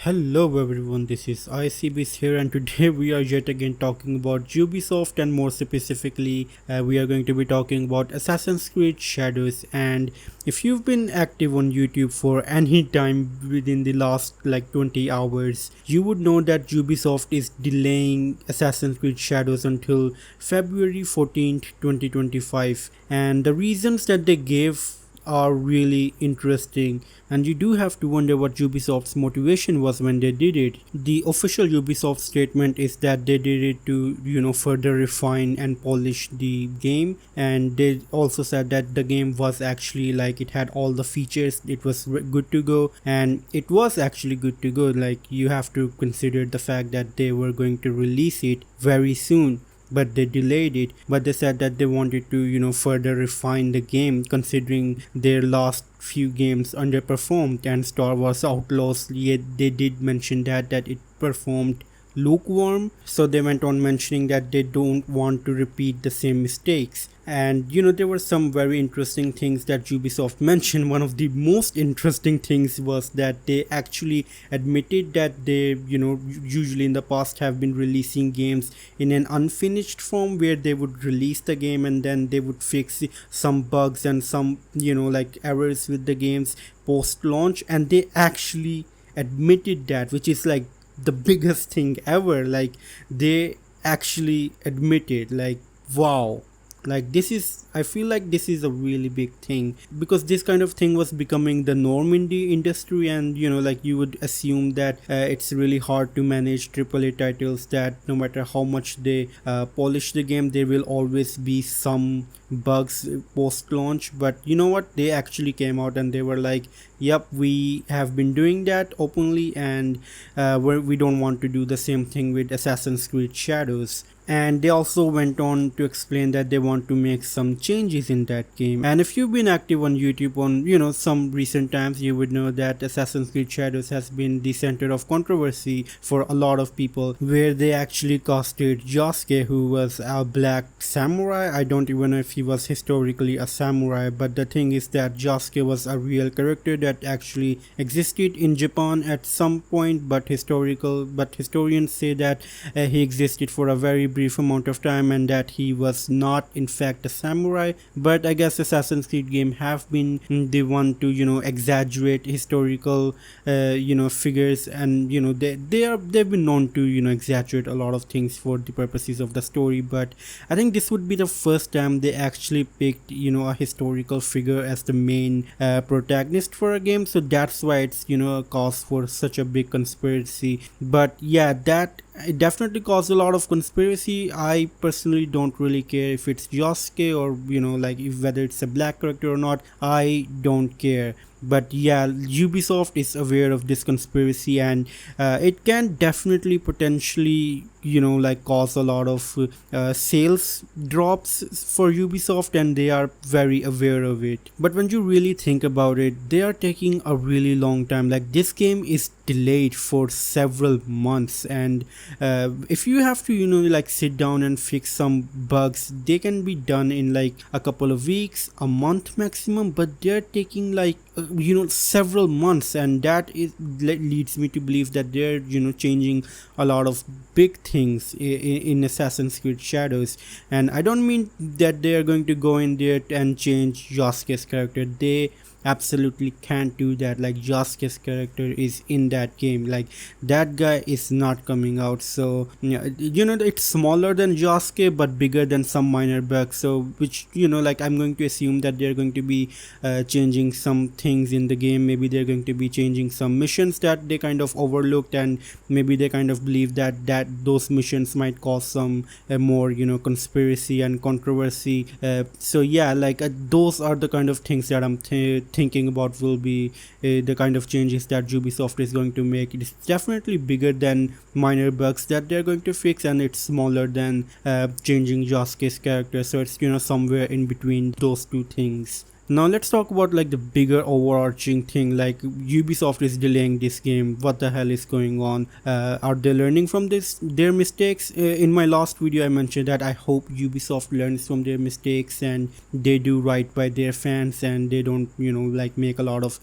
Hello everyone, this is ICBs here, and today we are yet again talking about Ubisoft, and more specifically we are going to be talking about Assassin's Creed Shadows. And if you've been active on YouTube for any time within the last 20 hours, you would know that Ubisoft is delaying Assassin's Creed Shadows until February 14th, 2025, and the reasons that they gave are really interesting, and you do have to wonder what Ubisoft's motivation was when they did it. The official Ubisoft statement is that they did it to, further refine and polish the game, and they also said that the game was actually it had all the features, it was good to go, and it was actually good to go. Like, you have to consider the fact that they were going to release it very soon, but they delayed it. But they said that they wanted to further refine the game, considering their last few games underperformed, and Star Wars Outlaws, yet they did mention that it performed lukewarm. So they went on mentioning that they don't want to repeat the same mistakes. And there were some very interesting things that Ubisoft mentioned. One of the most interesting things was that they actually admitted that they usually in the past have been releasing games in an unfinished form, where they would release the game and then they would fix some bugs and some errors with the games post launch. And they actually admitted that, which is the biggest thing ever. They actually admitted, wow. This is, I feel like this is a really big thing, because this kind of thing was becoming the norm in the industry. And you would assume that it's really hard to manage AAA titles, that no matter how much they polish the game, there will always be some bugs post launch. But you know what, they actually came out and they were like, yep, we have been doing that openly, and we don't want to do the same thing with Assassin's Creed Shadows. And they also went on to explain that they want to make some changes in that game. And if you've been active on YouTube on some recent times, you would know that Assassin's Creed Shadows has been the center of controversy for a lot of people, where they actually casted Josuke, who was a black samurai. I don't even know if he was historically a samurai, but the thing is that Josuke was a real character that actually existed in Japan at some point, but historians say that he existed for a very brief amount of time, and that he was not in fact a samurai. But I guess Assassin's Creed game have been the one to exaggerate historical figures, and they've been known to exaggerate a lot of things for the purposes of the story. But I think this would be the first time they actually picked a historical figure as the main protagonist for a game. So that's why it's a cause for such a big conspiracy. But yeah, that it definitely caused a lot of conspiracy. I personally don't really care if it's Josuke or if whether it's a black character or not. I don't care. But yeah, Ubisoft is aware of this conspiracy, and it can definitely potentially cause a lot of sales drops for Ubisoft, and they are very aware of it. But when you really think about it, they are taking a really long time. This game is delayed for several months, and if you have to sit down and fix some bugs, they can be done in a couple of weeks, a month maximum. But they're taking several months, and that is leads me to believe that they're changing a lot of big things in Assassin's Creed Shadows. And I don't mean that they are going to go in there and change Josuke's character. They absolutely can't do that. Josuke's character is in that game. That guy is not coming out. So it's smaller than Josuke but bigger than some minor bugs. So which I'm going to assume that they're going to be changing some things in the game. Maybe they're going to be changing some missions that they kind of overlooked, and maybe they kind of believe that those missions might cause some more conspiracy and controversy. So yeah, those are the kind of things that I'm thinking about will be the kind of changes that Ubisoft is going to make. It's definitely bigger than minor bugs that they're going to fix, and it's smaller than changing Josuke's character. So it's somewhere in between those two things. Now let's talk about like the bigger overarching thing. Like Ubisoft is delaying this game. What the hell is going on? Are they learning from their mistakes? In my last video, I mentioned that I hope Ubisoft learns from their mistakes and they do right by their fans and they don't, like make a lot of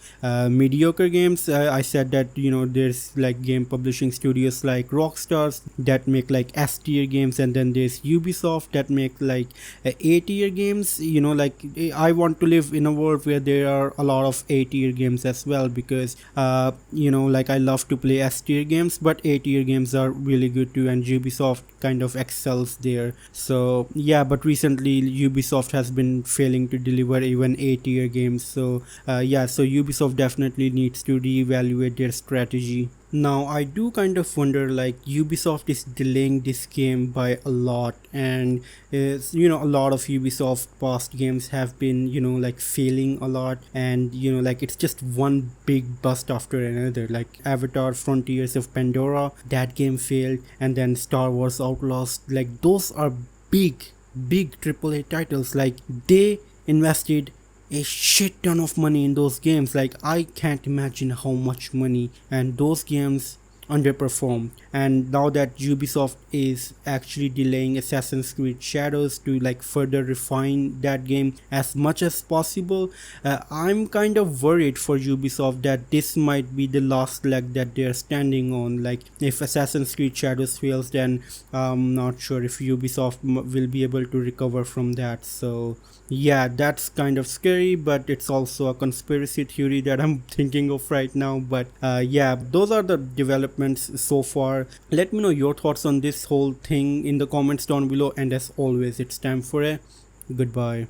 mediocre games. I said that there's like game publishing studios like Rockstars that make like S tier games, and then there's Ubisoft that make like A tier games. Like I want to live in a world where there are a lot of A tier games as well, because like I love to play S tier games, but A tier games are really good too, and Ubisoft kind of excels there. So yeah, but recently Ubisoft has been failing to deliver even A tier games. So yeah, so Ubisoft definitely needs to reevaluate their strategy. Now I do kind of wonder, like Ubisoft is delaying this game by a lot, and it's, a lot of Ubisoft past games have been like failing a lot, and like it's just one big bust after another. Like Avatar Frontiers of Pandora, that game failed, and then Star Wars Outlaws, like those are big AAA titles. Like they invested a shit ton of money in those games. Like I can't imagine how much money, and those games underperformed. And now that Ubisoft is actually delaying Assassin's Creed Shadows to like further refine that game as much as possible, I'm kind of worried for Ubisoft that this might be the last leg that they're standing on. Like if Assassin's Creed Shadows fails, then I'm not sure if Ubisoft will be able to recover from that. So yeah, that's kind of scary, but it's also a conspiracy theory that I'm thinking of right now. But yeah, those are the developments so far. Let me know your thoughts on this whole thing in the comments down below, and as always, it's time for a goodbye.